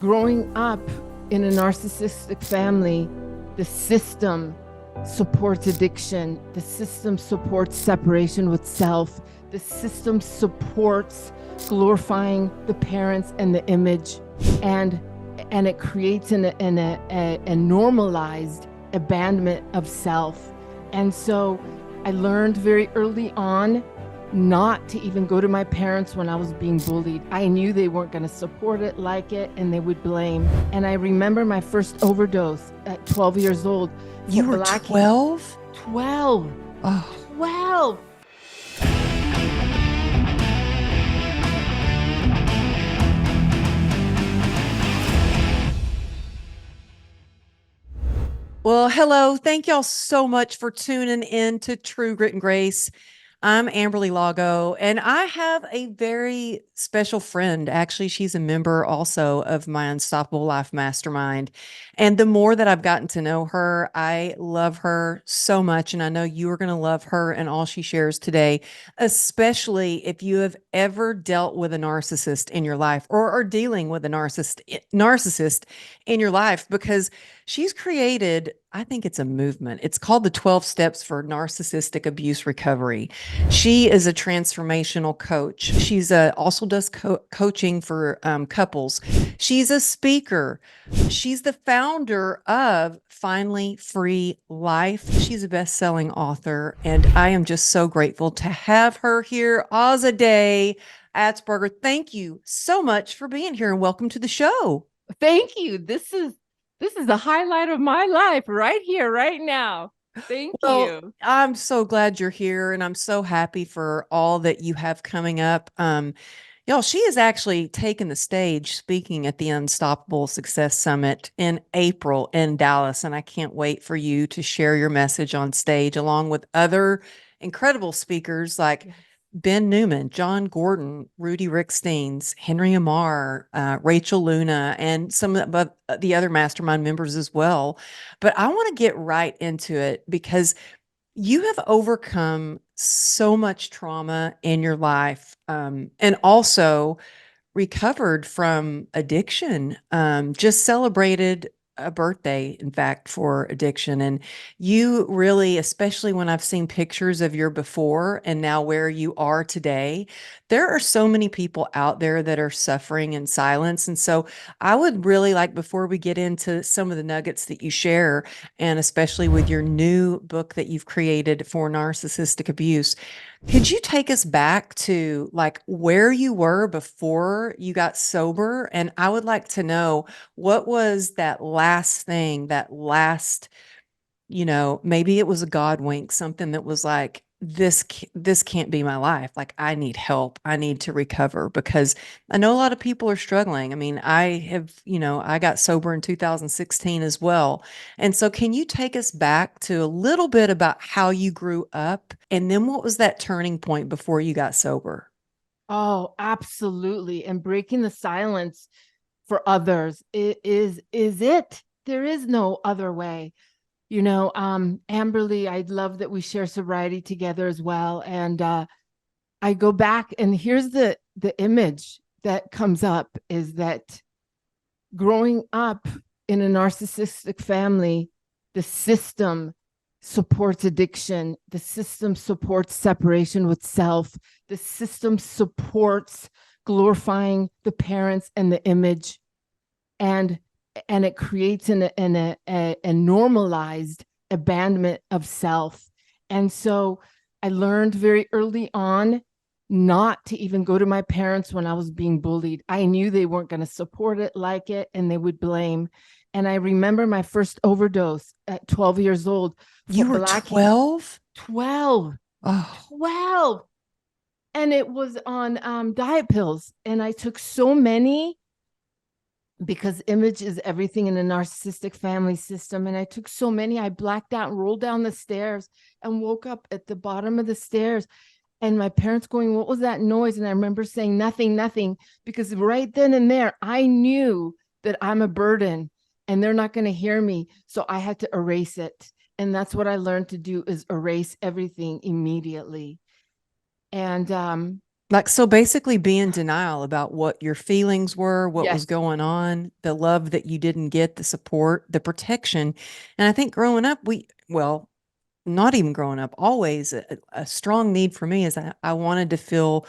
Growing up in a narcissistic family, the system supports addiction. The system supports separation with self. The system supports glorifying the parents and the image, and it creates a normalized abandonment of self. And so I learned very early on not to even go to my parents when I was being bullied. I knew they weren't going to support it, like it, and they would blame. And I remember my first overdose at 12 years old. You were 12? 12. Oh, 12. well, hello. Thank y'all so much for tuning in to True Grit and Grace. I'm Amberly Lago, and I have a very special friend. Actually, she's a member also of my Unstoppable Life Mastermind. And the more that I've gotten to know her, I love her so much. And I know you are going to love her and all she shares today, especially if you have ever dealt with a narcissist in your life or are dealing with a narcissist in your life, because she's created, I think it's a movement. It's called the 12 Steps for Narcissistic Abuse Recovery. She is a transformational coach. She's also does coaching for couples. She's a speaker. She's the founder of Finally Free Life. She's a best-selling author, and I am just so grateful to have her here. Azadeh Atzberger, thank you so much for being here, and welcome to the show. Thank you. This is the highlight of my life right here, right now. Thank Well, you. I'm so glad you're here, and I'm so happy for all that you have coming up. Y'all, she has actually taken the stage speaking at the Unstoppable Success Summit in April in Dallas, and I can't wait for you to share your message on stage along with other incredible speakers like Yes. Ben Newman, John Gordon, Rudy Rick Steens, Henry Amar, Rachel Luna, and some of the other mastermind members as well. But I want to get right into it because you have overcome so much trauma in your life, and also recovered from addiction. Just celebrated a birthday, in fact, for addiction. And you really, especially when I've seen pictures of your before and now where you are today, there are so many people out there that are suffering in silence. And so I would really like, before we get into some of the nuggets that you share, and especially with your new book that you've created for narcissistic abuse, could you take us back to like where you were before you got sober? And I would like to know, what was that last thing, that last, maybe it was a God wink, something that was like, this can't be my life. Like, I need help. I need to recover, because I know a lot of people are struggling. I mean, I got sober in 2016 as well. And so can you take us back to a little bit about how you grew up, and then what was that turning point before you got sober? Oh, absolutely. And breaking the silence for others is it. There is no other way. Amberly, I love that we share sobriety together as well. And I go back, and here's the image that comes up is that growing up in a narcissistic family, the system supports addiction. The system supports separation with self. The system supports glorifying the parents and the image, and it creates a normalized abandonment of self. And so I learned very early on not to even go to my parents when I was being bullied. I knew they weren't going to support it, like it, and they would blame. And I remember my first overdose at 12 years old for You were black 12? 12. Oh, 12. And it was on diet pills. And I took so many because image is everything in a narcissistic family system. And I took so many, I blacked out and rolled down the stairs and woke up at the bottom of the stairs. And my parents going, "What was that noise?" And I remember saying, "Nothing, nothing," because right then and there, I knew that I'm a burden and they're not going to hear me. So I had to erase it. And that's what I learned to do, is erase everything immediately. And Like, so basically be in denial about what your feelings were, what was Yes, going on, the love that you didn't get, the support, the protection. And I think growing up, well, not even growing up, always a strong need for me is I wanted to feel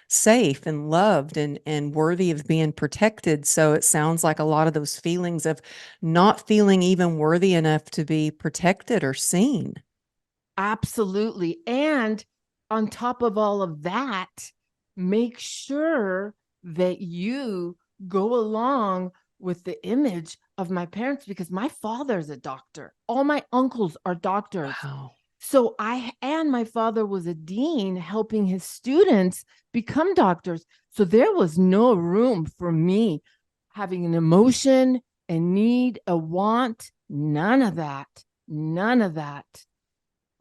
safe and loved and worthy of being protected. So it sounds like a lot of those feelings of not feeling even worthy enough to be protected or seen. absolutely. And on top of all of that, make sure that you go along with the image of my parents, because my father's a doctor. All my uncles are doctors. Wow. So and my father was a dean helping his students become doctors. So there was no room for me having an emotion, a need, a want, none of that. None of that.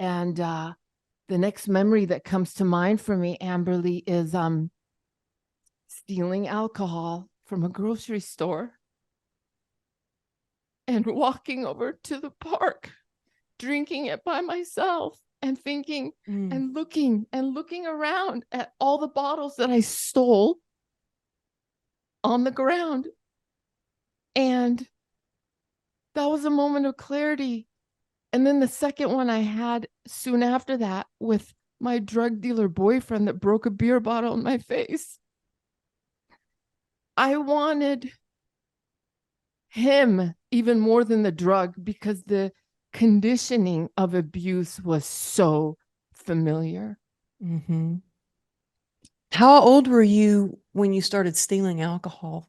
And the next memory that comes to mind for me, Amberly, is stealing alcohol from a grocery store and walking over to the park, drinking it by myself and thinking Mm. and looking around at all the bottles that I stole on the ground. And that was a moment of clarity. And then the second one I had soon after that with my drug dealer boyfriend that broke a beer bottle in my face. I wanted him even more than the drug because the conditioning of abuse was so familiar. Mm-hmm. How old were you when you started stealing alcohol?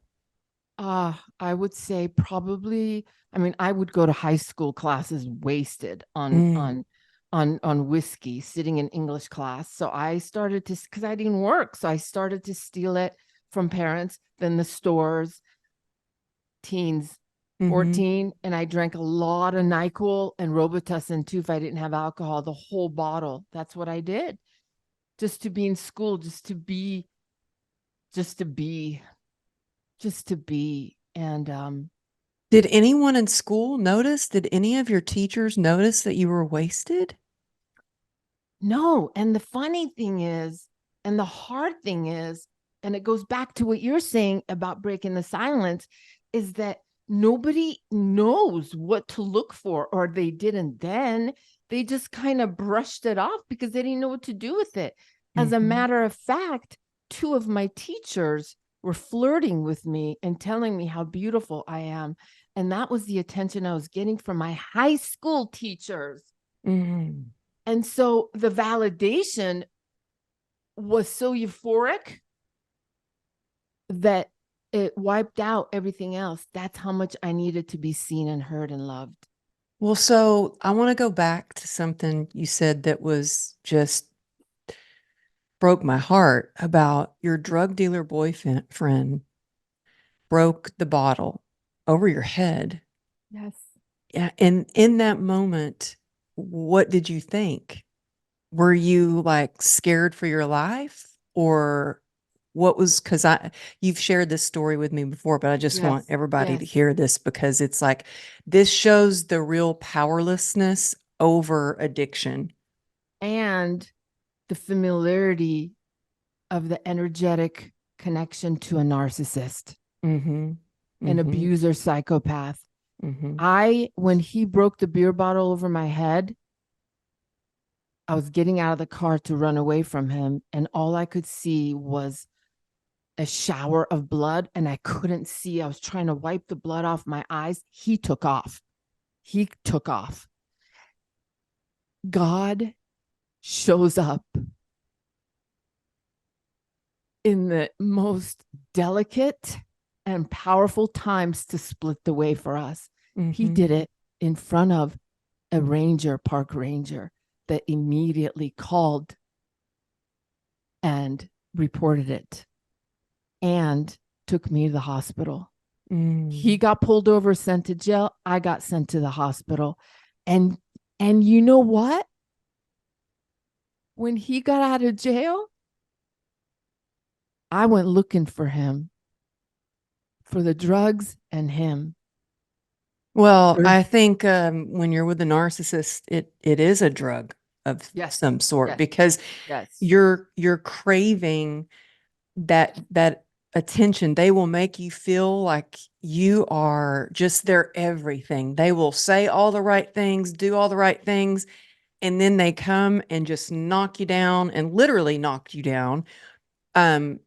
I would say probably, I mean, I would go to high school classes wasted Mm. on whiskey, sitting in English class. So I started to, because I didn't work, so I started to steal it from parents, then the stores, teens, Mm-hmm. 14, and I drank a lot of NyQuil and Robitussin too if I didn't have alcohol, the whole bottle. That's what I did. Just to be in school, just to be, just to be. And Did anyone in school notice? Did any of your teachers notice that you were wasted? no, and the funny thing is, and the hard thing is, and it goes back to what you're saying about breaking the silence, is that nobody knows what to look for, or they didn't then. They just kind of brushed it off because they didn't know what to do with it. As a Mm-hmm. matter of fact, two of my teachers were flirting with me and telling me how beautiful I am. And that was the attention I was getting from my high school teachers. Mm-hmm. And so the validation was so euphoric that it wiped out everything else. That's how much I needed to be seen and heard and loved. Well, so I want to go back to something you said that was just broke my heart about your drug dealer boyfriend broke the bottle over your head. Yes. Yeah. And in that moment, what did you think? Were you like scared for your life or what was, because you've shared this story with me before, but I just want Yes. everybody to Yes. hear this because it's like this shows the real powerlessness over addiction. And the familiarity of the energetic connection to a narcissist, Mm-hmm. an Mm-hmm. abuser, psychopath. Mm-hmm. When he broke the beer bottle over my head, I was getting out of the car to run away from him, and all I could see was a shower of blood, and I couldn't see. I was trying to wipe the blood off my eyes. He took off. He took off. God shows up in the most delicate and powerful times to split the way for us. He Mm-hmm. did it in front of a ranger, park ranger, that immediately called and reported it and took me to the hospital. He Mm. got pulled over, sent to jail. I got sent to the hospital. And you know what? When he got out of jail, I went looking for him, for the drugs and him. Well, Sure. I think when you're with a narcissist, it is a drug of Yes. some sort, Yes. because Yes. you're craving that attention. They will make you feel like you are just their everything. They will say all the right things, do all the right things, and then they come and just knock you down, and literally knock you down. Um,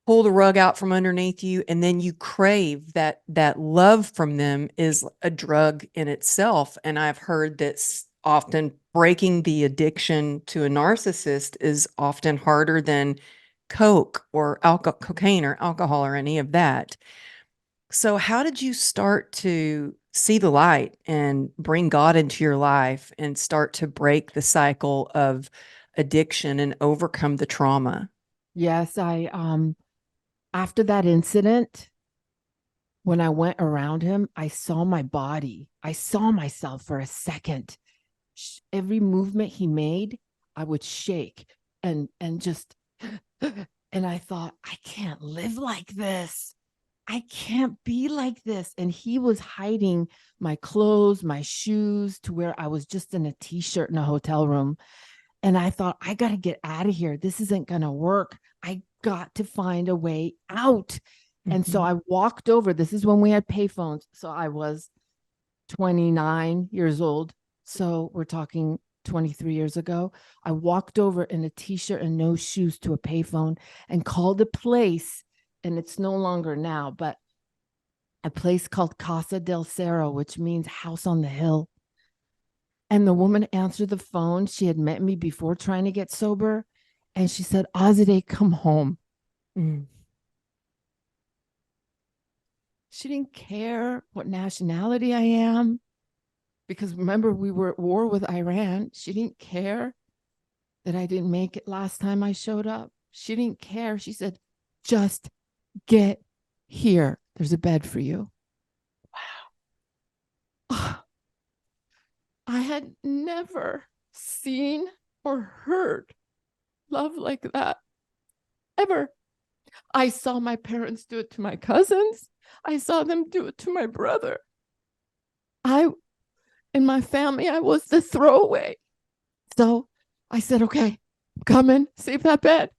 Pull the rug out from underneath you, and then you crave that love from them is a drug in itself. And I've heard that often breaking the addiction to a narcissist is often harder than coke or cocaine or alcohol or any of that. So how did you start to see the light and bring God into your life and start to break the cycle of addiction and overcome the trauma? Yes. After that incident, when I went around him, I saw my body. I saw myself for a second. Every movement he made, I would shake and just and I thought, I can't live like this. I can't be like this. And he was hiding my clothes, my shoes, to where I was just in a t-shirt in a hotel room. And I thought, I got to get out of here. This isn't going to work. I got to find a way out. And so Mhm. I walked over. This is when we had payphones. So I was 29 years old. So we're talking 23 years ago. I walked over in a t-shirt and no shoes to a payphone and called a place. And it's no longer now, but a place called Casa del Cerro, which means house on the hill. And the woman answered the phone. She had met me before trying to get sober. And she said, Azadeh, come home. Mm. She didn't care what nationality I am. Because remember, we were at war with Iran. She didn't care that I didn't make it last time I showed up. She didn't care. She said, just get here. There's a bed for you. Wow. I had never seen or heard love like that ever. I saw my parents do it to my cousins. I saw them do it to my brother. In my family, I was the throwaway. So I said, okay, come in, save that bed.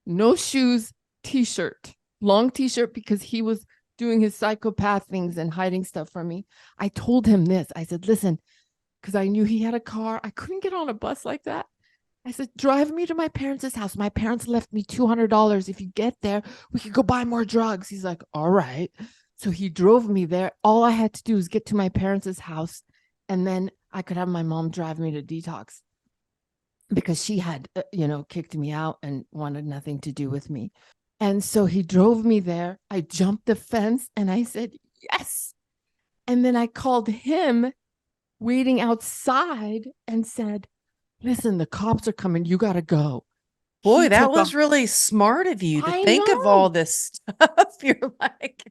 No shoes, t-shirt, long t-shirt, because he was doing his psychopath things and hiding stuff from me. I told him this. I said, listen, because I knew he had a car. I couldn't get on a bus like that. I said, drive me to my parents' house. My parents left me $200. If you get there, we could go buy more drugs. He's like, all right. So he drove me there. All I had to do was get to my parents' house, and then I could have my mom drive me to detox, because she had, kicked me out and wanted nothing to do with me. And so he drove me there. I jumped the fence and I said, yes. And then I called him waiting outside and said, listen, the cops are coming. You got to go. Boy, He that took off. was really smart of you to I think of all know. this stuff. You're like,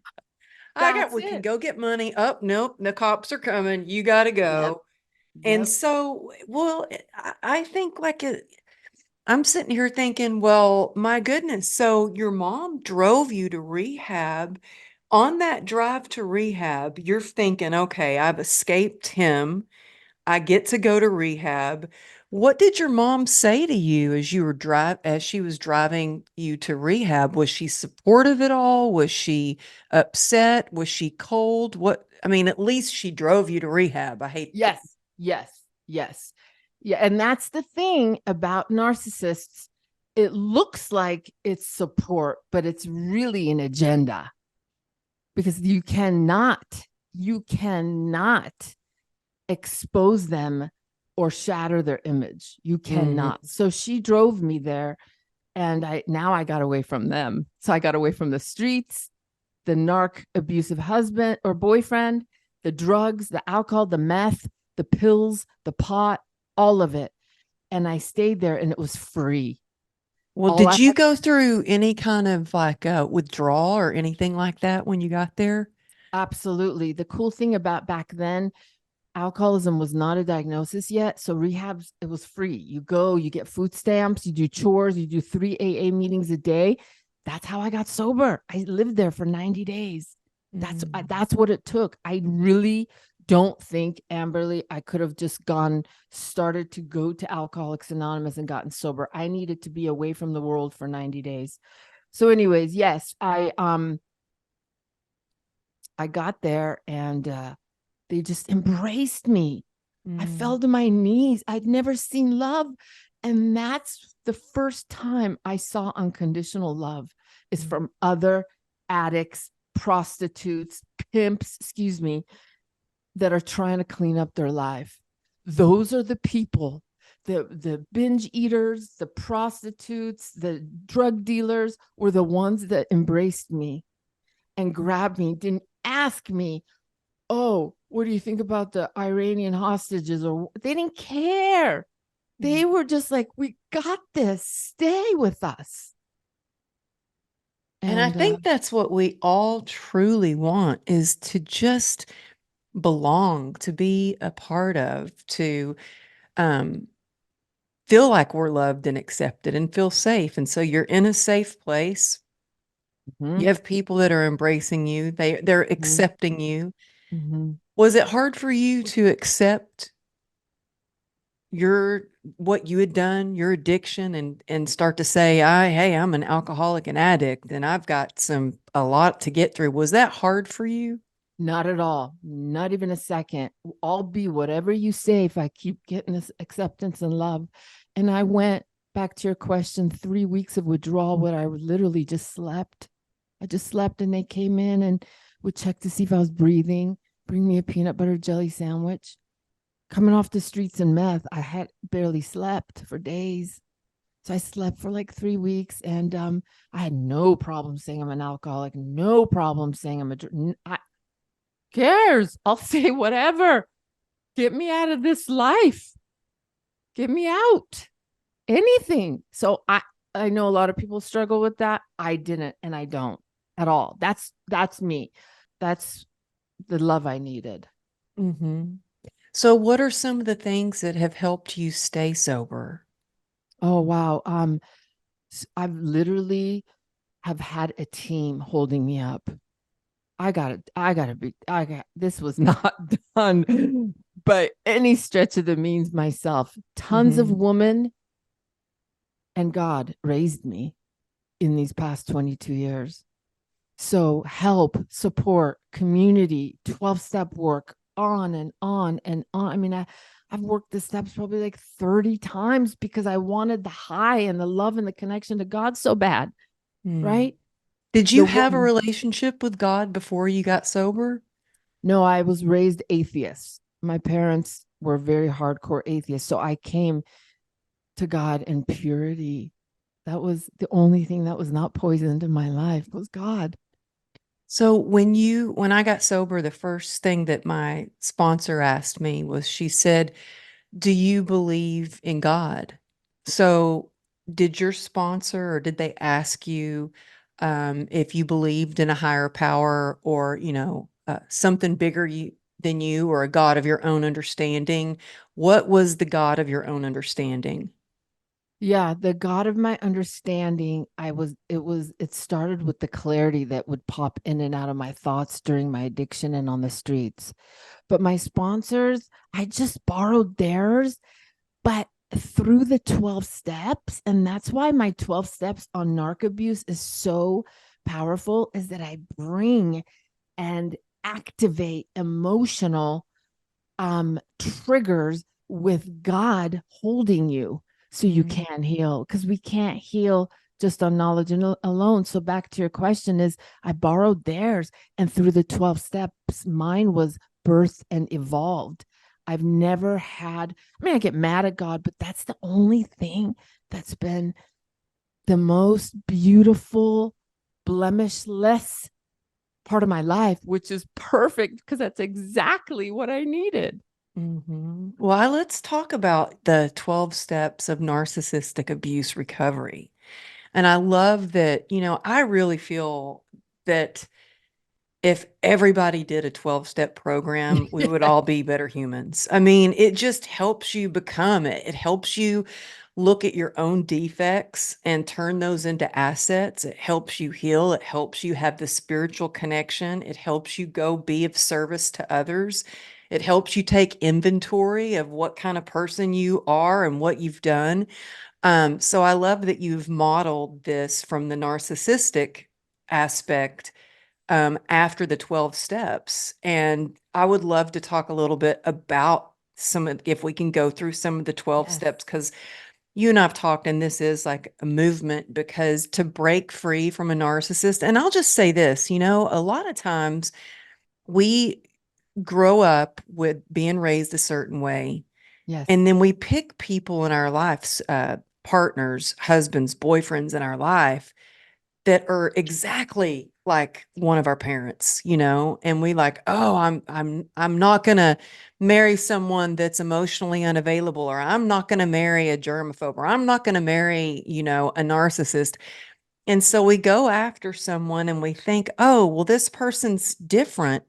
That's we can it. go get money. Oh, nope, the cops are coming. You got to Yep. go. And Yep. so, well, I think I'm sitting here thinking, well, my goodness. So your mom drove you to rehab. On that drive to rehab, you're thinking, okay, I've escaped him. I get to go to rehab. What did your mom say to you as as she was driving you to rehab? Was she supportive at all? Was she upset? Was she cold? I mean, at least she drove you to rehab. I hate Yes. Yes. Yes. Yeah. And that's the thing about narcissists. It looks like it's support, but it's really an agenda, because you cannot expose them or shatter their image. You Mhm. cannot. So she drove me there, and I got away from them. So I got away from the streets, the abusive husband or boyfriend, the drugs, the alcohol, the meth, the pills, the pot, all of it. And I stayed there and it was free. Well, All did I you had, go through any kind of like withdrawal or anything like that when you got there? absolutely. The cool thing about back then, alcoholism was not a diagnosis yet. So rehab, it was free. You go, you get food stamps, you do chores, you do 3 AA meetings a day. That's how I got sober. I lived there for 90 days. That's Mm. that's what it took. I really don't think, Amberly, I could have just started to go to Alcoholics Anonymous and gotten sober. I needed to be away from the world for 90 days. So anyways, yes, I got there, and they just embraced me. I Mm, fell to my knees. I'd never seen love. And that's the first time I saw unconditional love, is mm, from other addicts, prostitutes, pimps, excuse me, that are trying to clean up their life. Those are the people, the binge eaters, the prostitutes, the drug dealers were the ones that embraced me and grabbed me, didn't ask me, oh, what do you think about the Iranian hostages? Or they didn't care. mm. They were just like, we got this, stay with us. And I And think that's what we all truly want, is to just belong, to be a part of, to um, feel like we're loved and accepted and feel safe. And so you're in a safe place. You mhm, have people that are embracing you. They're mhm, accepting you. mhm. Was it hard for you to accept your what you had done, your addiction, and start to say, hey, I'm an alcoholic and addict and I've got a lot to get through. Was that hard for you? Not at all. Not even a second. I'll be whatever you say if I keep getting this acceptance and love. And I went back to your question, 3 weeks of withdrawal where I literally just slept. I just slept, and they came in and would check to see if I was breathing, bring me a peanut butter jelly sandwich. Coming off the streets and meth, I had barely slept for days. So I slept for like 3 weeks, and I had no problem saying I'm an alcoholic, no problem saying I'm I cares. I'll say whatever. Get me out of this life. Get me out. Anything. So I know a lot of people struggle with that. I didn't, and I don't at all. That's me. That's the love I needed. Hmm. So, what are some of the things that have helped you stay sober? Oh wow. I've literally have had a team holding me up. I got this was not done by any stretch of the means myself. Tons of Hmm. women and God raised me in these past 22 years. So help, support, community, 12-step work, on and on and on. I mean, I've worked the steps probably like 30 times because I wanted the high and the love and the connection to God so bad, right? Did you The have a one, relationship with God before you got sober? no, I was raised atheist. My parents were very hardcore atheists. So I came to God in purity. That was the only thing that was not poisoned in my life, was God. So when I got sober, the first thing that my sponsor asked me was, she said, "Do you believe in God?" So did your sponsor, or did they ask you if you believed in a higher power, or, something bigger than you, or a God of your own understanding? What was the God of your own understanding? Yeah, the God of my understanding, it started with the clarity that would pop in and out of my thoughts during my addiction and on the streets. But my sponsors, I just borrowed theirs, but through the 12 steps, and that's why my 12 steps on narc abuse is so powerful, is that I bring and activate emotional triggers with God holding you so you Mm. can heal, because we can't heal just on knowledge alone. So back to your question, is I borrowed theirs, and through the 12 steps mine was birthed and evolved. I've never had, I mean, I get mad at God, but that's the only thing that's been the most beautiful, blemishless part of my life, which is perfect because that's exactly what I needed. Well, let's talk about the 12 steps of narcissistic abuse recovery. And I love that, I really feel that if everybody did a 12-step program, we would all be better humans. I mean, it just helps you become it. It helps you look at your own defects and turn those into assets. It helps you heal. It helps you have the spiritual connection. It helps you go be of service to others. It helps you take inventory of what kind of person you are and what you've done. So I love that you've modeled this from the narcissistic aspect after the 12 steps. And I would love to talk a little bit about some of, if we can go through some of the 12 Yes. steps, because you and I've talked, and this is like a movement, because to break free from a narcissist, and I'll just say this, you know, a lot of times we grow up with being raised a certain way, Yes. and then we pick people in our lives, partners, husbands, boyfriends in our life that are exactly like one of our parents, you know, and we like, oh, I'm not gonna marry someone that's emotionally unavailable, or I'm not gonna marry a germaphobe, or I'm not gonna marry, you know, a narcissist. And so we go after someone and we think, oh, well, this person's different,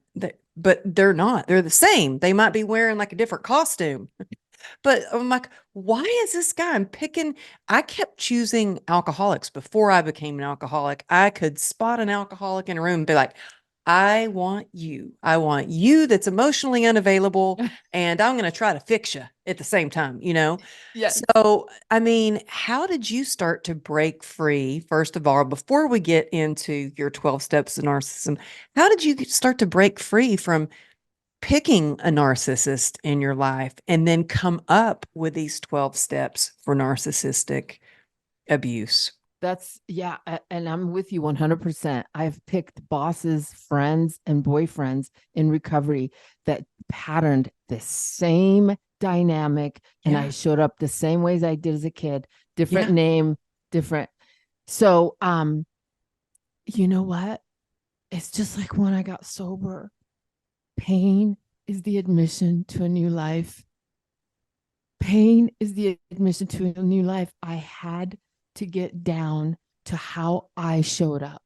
but they're not. They're the same. They might be wearing like a different costume. But I'm like, why is this guy? I'm picking, I kept choosing alcoholics before I became an alcoholic. I could spot an alcoholic in a room and be like, I want you. I want you that's emotionally unavailable, and I'm going to try to fix you at the same time, you know? Yes. So, I mean, how did you start to break free, first of all, before we get into your 12 steps of narcissism? How did you start to break free from picking a narcissist in your life and then come up with these 12 steps for narcissistic abuse? That's yeah, and I'm with you 100%. I've picked bosses, friends, and boyfriends in recovery that patterned the same dynamic, and I Yeah. showed up the same ways I did as a kid, different Yeah. name, different. So, you know what? It's just like when I got sober. Pain is the admission to a new life. Pain is the admission to a new life. I had to get down to how I showed up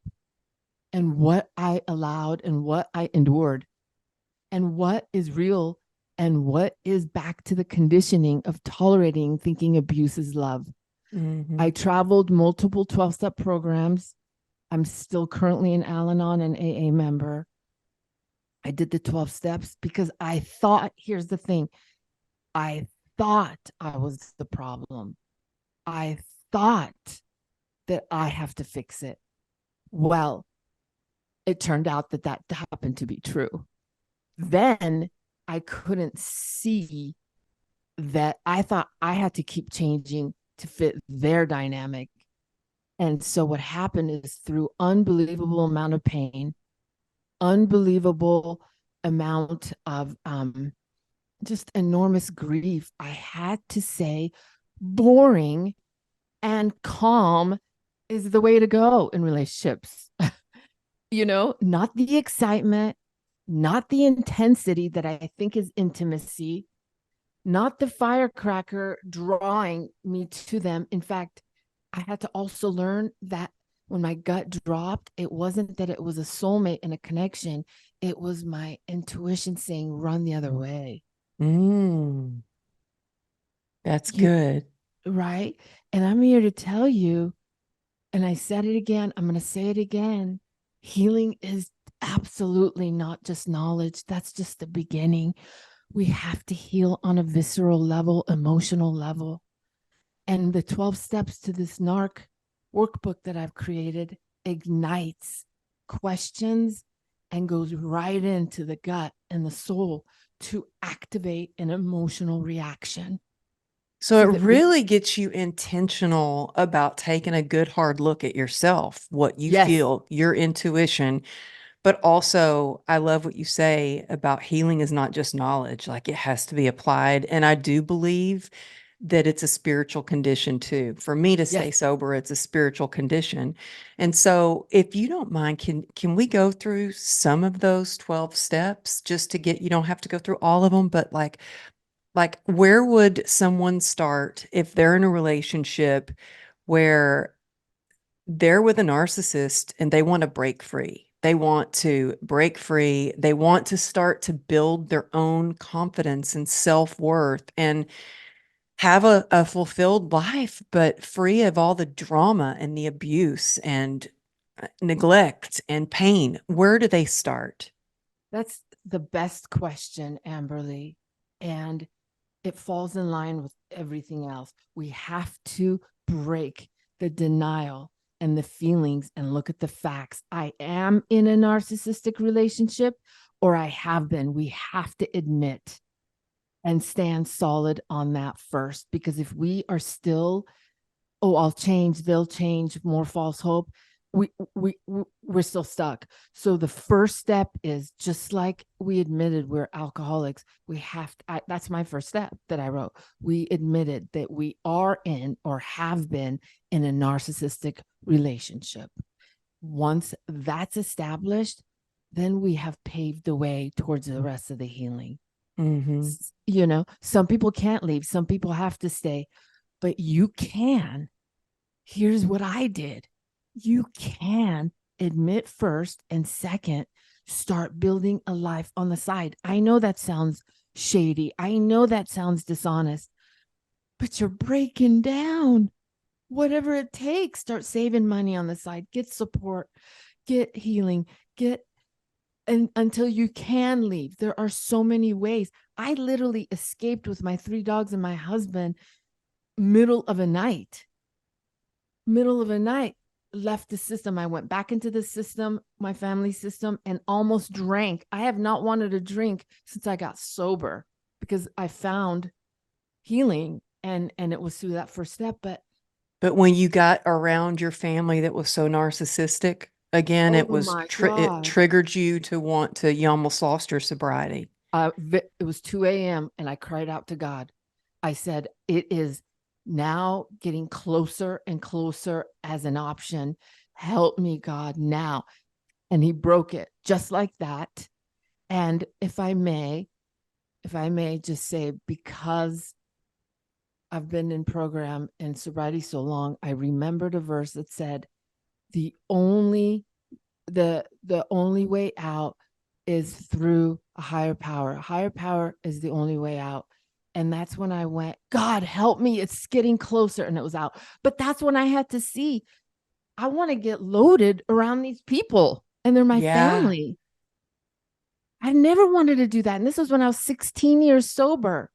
and what I allowed and what I endured and what is real and what is back to the conditioning of tolerating thinking abuse is love. Mm-hmm. I traveled multiple 12-step programs. I'm still currently an Al Anon and AA member. I did the 12 steps because I thought, here's the thing, I thought I was the problem. I thought that I have to fix it. Well, it turned out that that happened to be true. Then I couldn't see that I thought I had to keep changing to fit their dynamic. And so what happened is through unbelievable amount of pain, unbelievable amount of just enormous grief, I had to say boring and calm is the way to go in relationships. You know, not the excitement, not the intensity that I think is intimacy, not the firecracker drawing me to them. In fact, I had to also learn that when my gut dropped, it wasn't that it was a soulmate and a connection, it was my intuition saying, run the other way. Mm, that's You, good. right? And I'm here to tell you, and I said it again, I'm going to say it again. Healing is absolutely not just knowledge, that's just the beginning. We have to heal on a visceral level, emotional level. And the 12 steps to this NARC workbook that I've created ignites questions and goes right into the gut and the soul to activate an emotional reaction. So So it that we, really gets you intentional about taking a good hard look at yourself, what you yes, feel, your intuition. But also, I love what you say about healing is not just knowledge, like it has to be applied. And I do believe that it's a spiritual condition too. For me to yes, stay sober, it's a spiritual condition. And so, if you don't mind, can we go through some of those 12 steps just to get, you don't have to go through all of them, but like where would someone start if they're in a relationship where they're with a narcissist and they want to break free? They want to break free. They want to start to build their own confidence and self-worth and have a fulfilled life, but free of all the drama and the abuse and neglect and pain. Where do they start? that's the best question, Amberly, and it falls in line with everything else. We have to break the denial and the feelings and look at the facts. I am in a narcissistic relationship, or I have been. We have to admit and stand solid on that first, because if we are still, oh, I'll change, they'll change, more false hope, we're still stuck. So the first step is, just like we admitted we're alcoholics, we have to, that's my first step that I wrote. We admitted that we are in, or have been in, a narcissistic relationship. Once that's established, then we have paved the way towards the rest of the healing. Mm-hmm. You know, some people can't leave, some people have to stay, but you can. Here's what I did. You can admit first, and second, start building a life on the side. I know that sounds shady. I know that sounds dishonest, but you're breaking down. Whatever it takes, start saving money on the side, get support, get healing, get, and until you can leave. There are so many ways. I literally escaped with my 3 dogs and my husband, middle of a night, left the system. I went back into the system, my family system, and almost drank. I have not wanted to drink since I got sober, because I found healing, and it was through that first step. But when you got around your family that was so narcissistic, again, oh it was my it God. triggered you to want to, you almost lost your sobriety. It was 2 a.m. and I cried out to God. I said, it is now getting closer and closer as an option. Help me, God, now. And he broke it just like that. And if I may just say, because I've been in program and sobriety so long, I remembered a verse that said, the only way out is through a higher power. A higher power is the only way out. And that's when I went, God, help me. It's getting closer. And it was out. But that's when I had to see, I want to get loaded around these people, and they're my Yeah. family. I never wanted to do that. And this was when I was 16 years sober.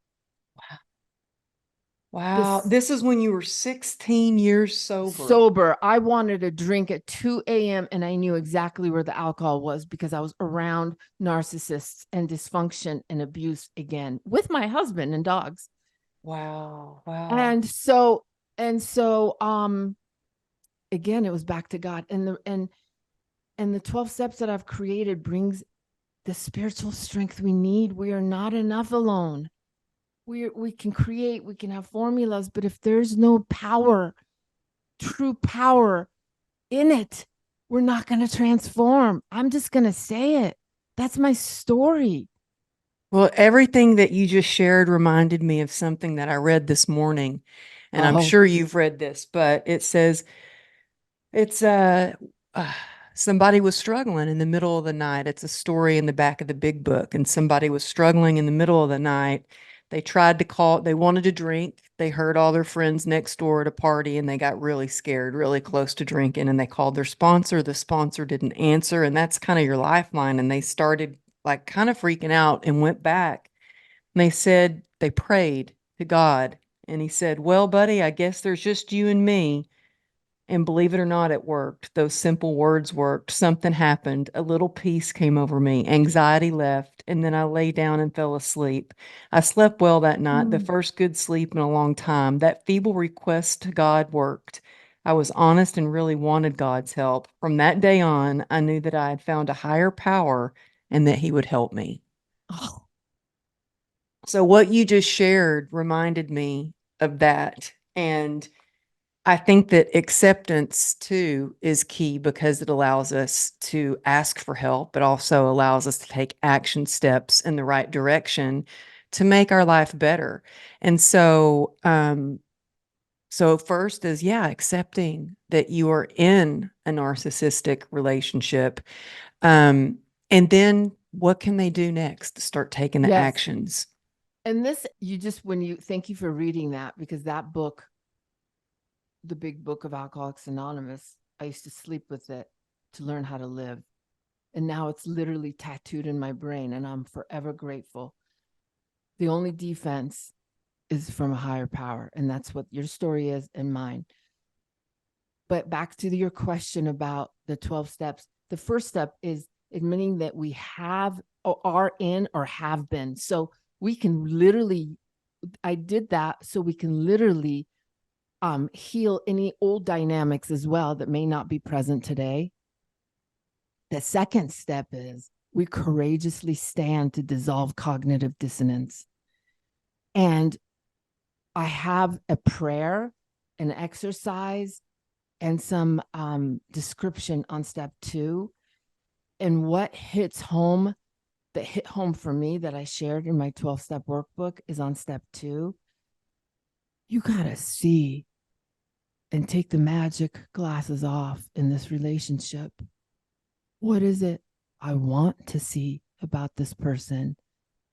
Wow. This This is when you were 16 years sober. sober, I wanted to drink at 2 a.m. and I knew exactly where the alcohol was, because I was around narcissists and dysfunction and abuse again with my husband and dogs. Wow. Wow. And so again, it was back to God, and the 12 steps that I've created brings the spiritual strength we need. We are not enough alone. We can create, we can have formulas, but if there's no power, true power in it, we're not going to transform. I'm just going to say it. That's my story. Well, everything that you just shared reminded me of something that I read this morning. And I'm Oh, sure you've read this, but it says it's uh somebody was struggling in the middle of the night. It's a story in the back of the big book, and somebody was struggling in the middle of the night. They tried to call, they wanted to drink. They heard all their friends next door at a party, and they got really scared, really close to drinking, and they called their sponsor. The sponsor didn't answer, and that's kind of your lifeline. And they started like kind of freaking out and went back. And they said they prayed to God, and he said, "Well, buddy, I guess there's just you and me." And believe it or not, it worked. Those simple words worked. Something happened. A little peace came over me. Anxiety left. And then I lay down and fell asleep. I slept well that night, the mm. first good sleep in a long time. That feeble request to God worked. I was honest and really wanted God's help. From that day on, I knew that I had found a higher power and that He would help me. Oh, So, what you just shared reminded me of that. And I think that acceptance too is key, because it allows us to ask for help. It also allows us to take action steps in the right direction to make our life better. And so first is, yeah, accepting that you are in a narcissistic relationship. Um, and then what can they do next? Start taking the yes. actions. And this, you just, when you, thank you for reading that, because that book, the big book of Alcoholics Anonymous, I used to sleep with it to learn how to live. And now it's literally tattooed in my brain, and I'm forever grateful. The only defense is from a higher power, and that's what your story is and mine. But back to your question about the 12 steps, the first step is admitting that we have or are in or have been. So we can literally, I did that so we can literally heal any old dynamics as well that may not be present today. The second step is we courageously stand to dissolve cognitive dissonance. And I have a prayer, an exercise, and some description on step 2. And what hits home, that hit home for me that I shared in my 12-step workbook is on step 2. You got to see and take the magic glasses off in this relationship. What is it I want to see about this person,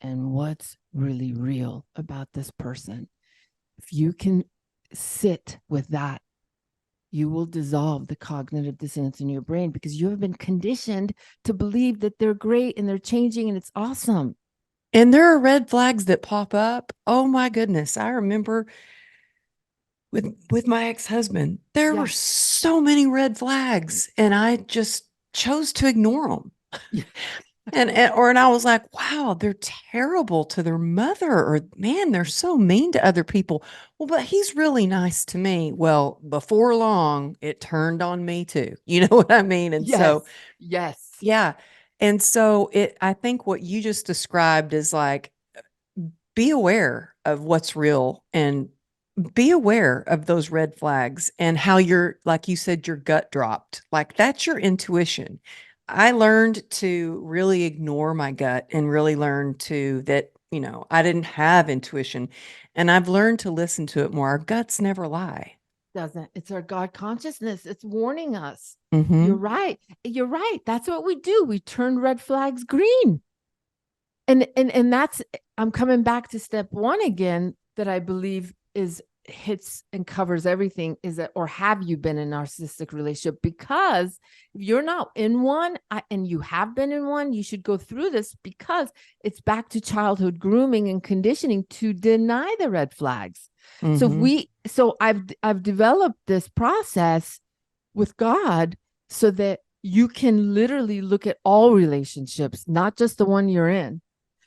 and what's really real about this person? If you can sit with that, you will dissolve the cognitive dissonance in your brain, because you have been conditioned to believe that they're great and they're changing and it's awesome. And there are red flags that pop up. Oh my goodness. I remember with my ex-husband, there were so many red flags, and I just chose to ignore them. Yeah. And I was like, wow, they're terrible to their mother, or man, they're so mean to other people. Well, but he's really nice to me. Well, before long, it turned on me too. You know what I mean? And so, yes. yeah. And so I think what you just described is like, be aware of what's real, and be aware of those red flags, and how like you said, your gut dropped. Like, that's your intuition. I learned to really ignore my gut, and really learn to that, I didn't have intuition, and I've learned to listen to it more. Our guts never lie. Doesn't. It's our God consciousness. It's warning us. Mm-hmm. You're right. You're right. That's what we do. We turn red flags green. And that's, I'm coming back to step 1 again, that I believe is hits and covers everything, is that, or have you been in a narcissistic relationship? Because if you're not in one, and you have been in one, you should go through this, because it's back to childhood grooming and conditioning to deny the red flags. Mm-hmm. So I've developed this process with God, so that you can literally look at all relationships, not just the one you're in,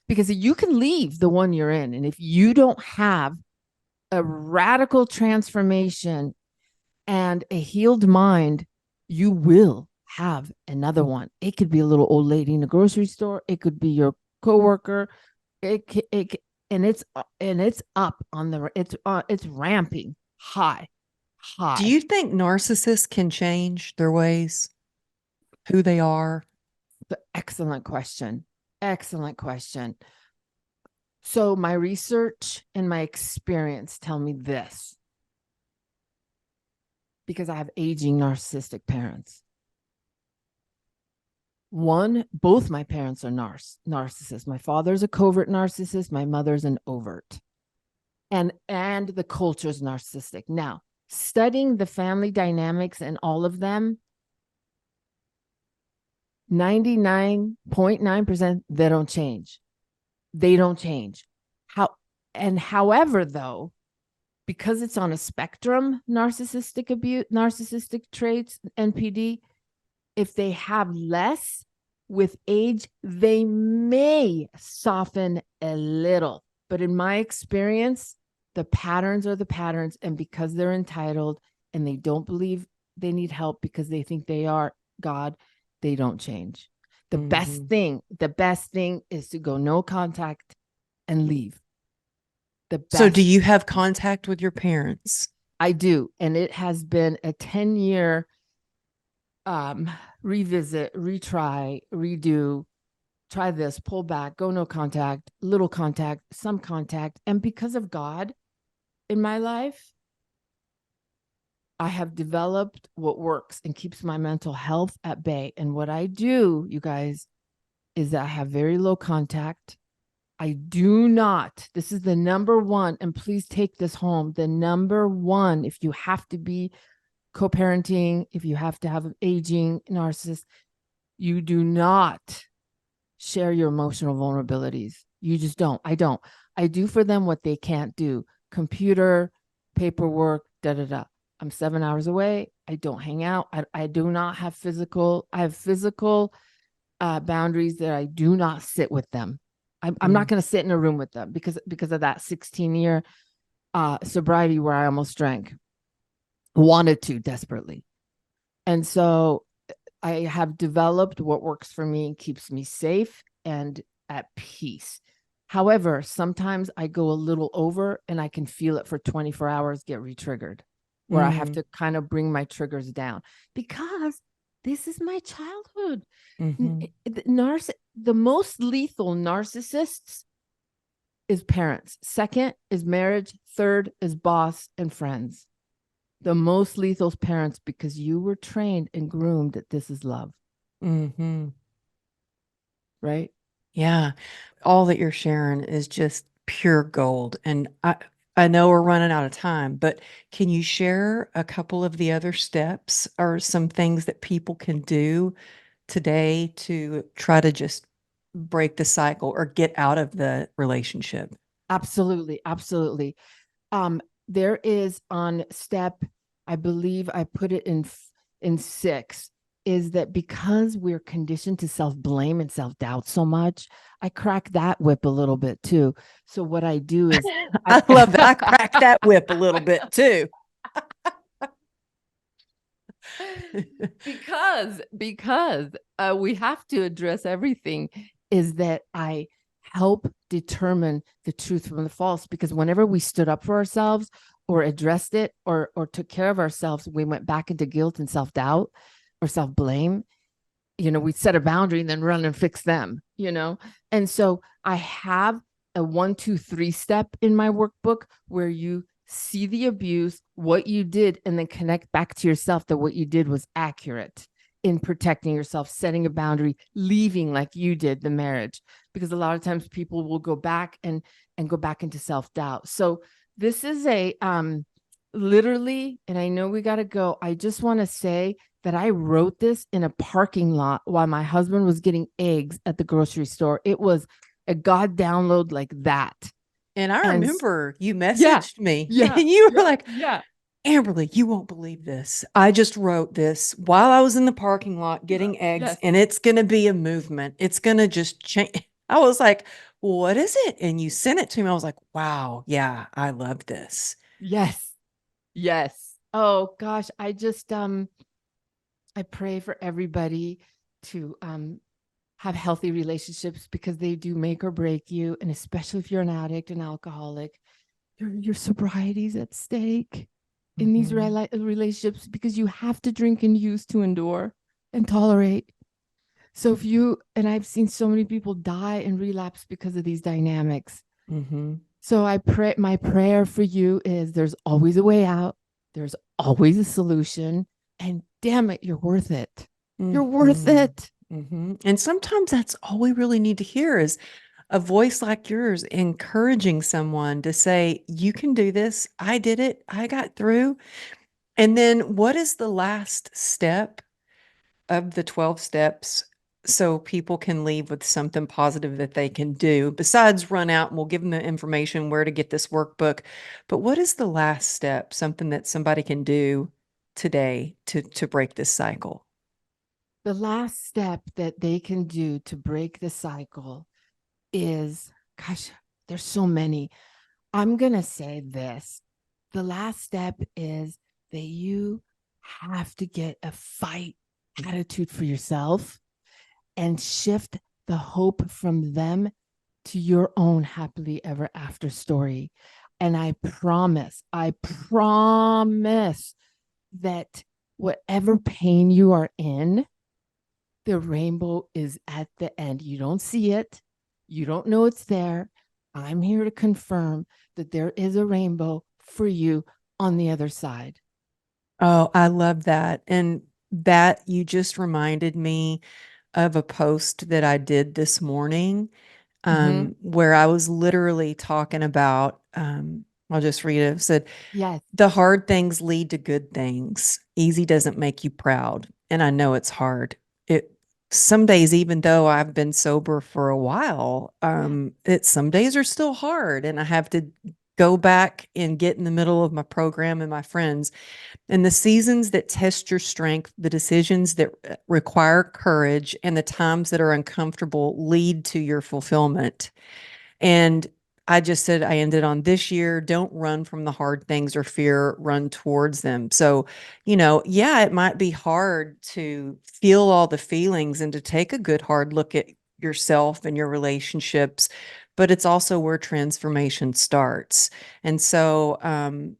because you can leave the one you're in. And if you don't have a radical transformation and a healed mind, you will have another one. It could be a little old lady in the grocery store. It could be your coworker. And it's up on the, it's ramping high. Do you think narcissists can change their ways, who they are? Excellent question. Excellent question. So my research and my experience tell me this, because I have aging narcissistic parents. One, both my parents are narcissists. My father's a covert narcissist. My mother's an overt. And the culture's narcissistic. Now, studying the family dynamics and all of them, 99.9%, they don't change. They don't change. However, though, because it's on a spectrum, narcissistic abuse, narcissistic traits, NPD, if they have less with age, they may soften a little. But in my experience, the patterns are the patterns. And because they're entitled and they don't believe they need help because they think they are God, they don't change. The best thing is to go no contact and leave. So do you have contact with your parents? I do. And it has been a 10-year revisit, retry, redo, try this, pull back, go no contact, little contact, some contact. And because of God in my life, I have developed what works and keeps my mental health at bay. And what I do, you guys, is that I have very low contact. I do not, this is the number one, and please take this home. The number one, if you have to be co-parenting, if you have to have an aging narcissist, You do not share your emotional vulnerabilities. You just don't. I don't. I do for them what they can't do. Computer, paperwork, da da da. I'm 7 hours away. I don't hang out. I do not have physical. I have physical boundaries that I do not sit with them. I'm not going to sit in a room with them because of that 16-year sobriety where I almost drank, wanted to desperately. And so I have developed what works for me and keeps me safe and at peace. However, sometimes I go a little over and I can feel it for 24 hours, get re-triggered, where I have to kind of bring my triggers down because this is my childhood. The most lethal narcissists is parents. Second is marriage. Third is boss and friends. The most lethal is parents because you were trained and groomed that this is love. Right? Yeah. All that you're sharing is just pure gold. And I know we're running out of time, but can you share a couple of the other steps or some things that people can do today to try to just break the cycle or get out of the relationship? Absolutely. Absolutely. There is on step, I believe I put it in 6, is that because we're conditioned to self-blame and self-doubt so much, I crack that whip a little bit too. So what I do is I love that. I crack that whip a little bit too. because we have to address everything, is that I help determine the truth from the false, because whenever we stood up for ourselves or addressed it or took care of ourselves, we went back into guilt and self-doubt or self-blame. We set a boundary and then run and fix them. And so I have a 1, 2, 3 step in my workbook where you see the abuse, what you did, and then connect back to yourself that what you did was accurate in protecting yourself, setting a boundary, leaving like you did the marriage. Because a lot of times people will go back and go back into self-doubt. So this is a literally, and I know we got to go. I just want to say that I wrote this in a parking lot while my husband was getting eggs at the grocery store. It was a God download like that. And I remember you Yeah, messaged me yeah, and you were yeah, like, yeah. Amberly, you won't believe this. I just wrote this while I was in the parking lot getting eggs, Yes. and it's going to be a movement. It's going to just change. I was like, what is it? And you sent it to me. I was like, wow, yeah, I love this. Yes. Yes. Oh gosh, I pray for everybody to have healthy relationships, because they do make or break you, and especially if you're an addict, an alcoholic, your sobriety's at stake in these relationships, because you have to drink and use to endure and tolerate. So if you, and I've seen so many people die and relapse because of these dynamics. So my prayer for you is there's always a way out. There's always a solution. And damn it, you're worth it. You're worth it. And sometimes that's all we really need to hear is a voice like yours encouraging someone to say, you can do this. I did it. I got through. And then what is the last step of the 12 steps so people can leave with something positive that they can do besides run out, and we'll give them the information where to get this workbook. But what is the last step, something that somebody can do today to break this cycle? The last step that they can do to break the cycle is, gosh, there's so many. I'm going to say this. The last step is that you have to get a fight attitude for yourself and shift the hope from them to your own happily ever after story. And I promise that whatever pain you are in, the rainbow is at the end. You don't see it. You don't know it's there. I'm here to confirm that there is a rainbow for you on the other side. Oh, I love that. And that you just reminded me of a post that I did this morning, where I was literally talking about, I'll just read it. It said, Yes. the hard things lead to good things. Easy doesn't make you proud. And I know it's hard. It some days, even though I've been sober for a while, Yeah. some days are still hard, and I have to go back and get in the middle of my program and my friends. And the seasons that test your strength, the decisions that require courage, and the times that are uncomfortable lead to your fulfillment. And I just said, I ended on this year. Don't run from the hard things or fear, run towards them. So, yeah, it might be hard to feel all the feelings and to take a good hard look at yourself and your relationships, but it's also where transformation starts. And so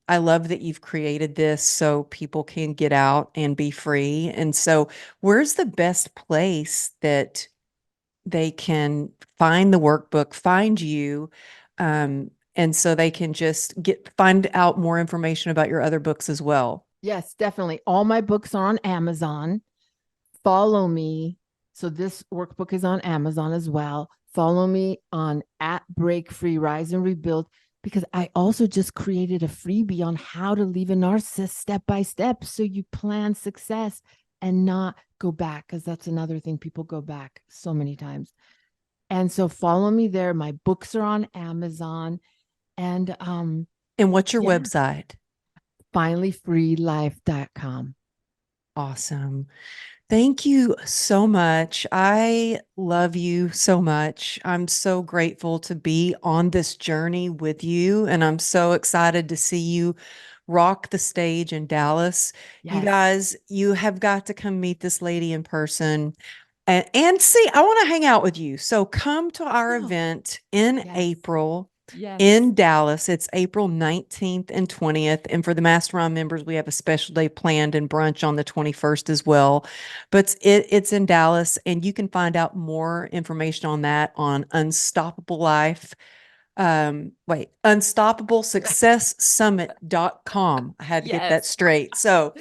I love that you've created this so people can get out and be free. And so, where's the best place that they can find the workbook, find you, and so they can just find out more information about your other books as well? Yes, definitely. All my books are on Amazon. Follow me. So this workbook is on Amazon as well. Follow me on at Break Free Rise and Rebuild, because I also just created a freebie on how to leave a narcissist step by step, so you plan success and not go back, because that's another thing. People go back so many times. And so follow me there. My books are on Amazon. And And what's your yeah, website? finallyfreelife.com. Awesome. Thank you so much. I love you so much. I'm so grateful to be on this journey with you, and I'm so excited to see you rock the stage in Dallas. You Yes. guys, you have got to come meet this lady in person. And see, I want to hang out with you. So come to our Oh, event in yes. April Yes. in Dallas. It's April 19th and 20th. And for the Mastermind members, we have a special day planned and brunch on the 21st as well. But it's in Dallas, and you can find out more information on that on Unstoppable Life. Unstoppablesuccesssummit.com. I had to get that Yes. straight. So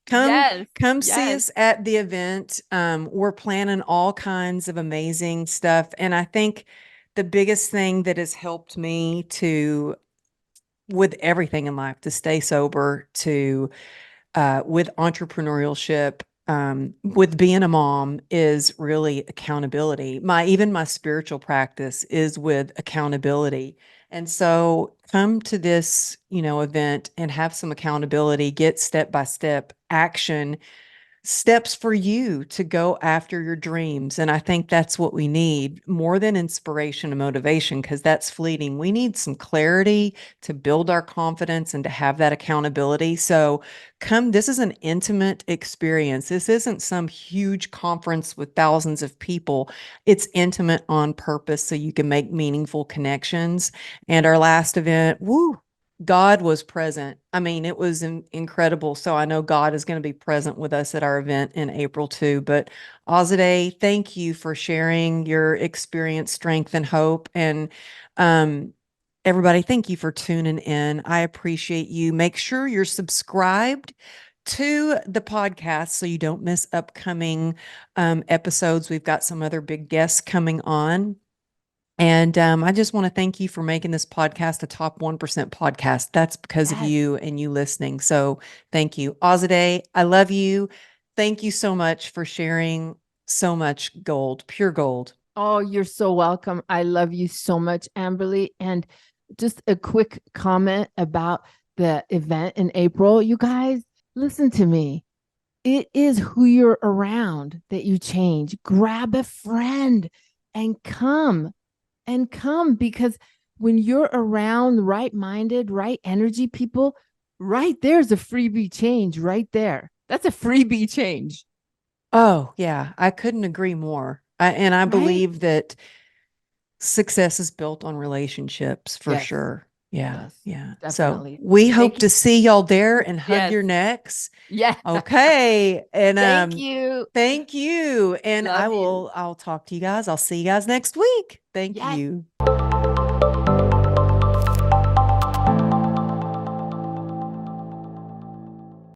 come Yes. come see Yes. us at the event. We're planning all kinds of amazing stuff, and I think the biggest thing that has helped me to with everything in life, to stay sober, to with entrepreneurship, with being a mom, is really accountability. Even my spiritual practice is with accountability. And so come to this, event and have some accountability, get step by step action steps for you to go after your dreams. And I think that's what we need more than inspiration and motivation, because that's fleeting. We need some clarity to build our confidence and to have that accountability. So this is an intimate experience. This isn't some huge conference with thousands of people. It's intimate on purpose so you can make meaningful connections. And our last event, woo, God was present. I mean, it was incredible. So I know God is going to be present with us at our event in April too. But Azadeh, thank you for sharing your experience, strength, and hope. And everybody, thank you for tuning in. I appreciate you. Make sure you're subscribed to the podcast so you don't miss upcoming episodes. We've got some other big guests coming on. And I just want to thank you for making this podcast a top 1% podcast. That's because of Yes. you and you listening. So thank you. Azadeh, I love you. Thank you so much for sharing so much gold, pure gold. Oh, you're so welcome. I love you so much, Amberly. And just a quick comment about the event in April. You guys, listen to me. It is who you're around that you change. Grab a friend and come, because when you're around right-minded, right energy people, right there's a freebie change right there. That's a freebie change. Oh, yeah, I couldn't agree more. And I Right? believe that success is built on relationships for Yes. sure. Yeah. Yes. Yeah. So Definitely. we hope Thank to you. see y'all there and hug Yes. your necks. Yeah. Okay. And Thank you. thank you. And Love you. I'll talk to you guys. I'll see you guys next week. Thank Yes. you.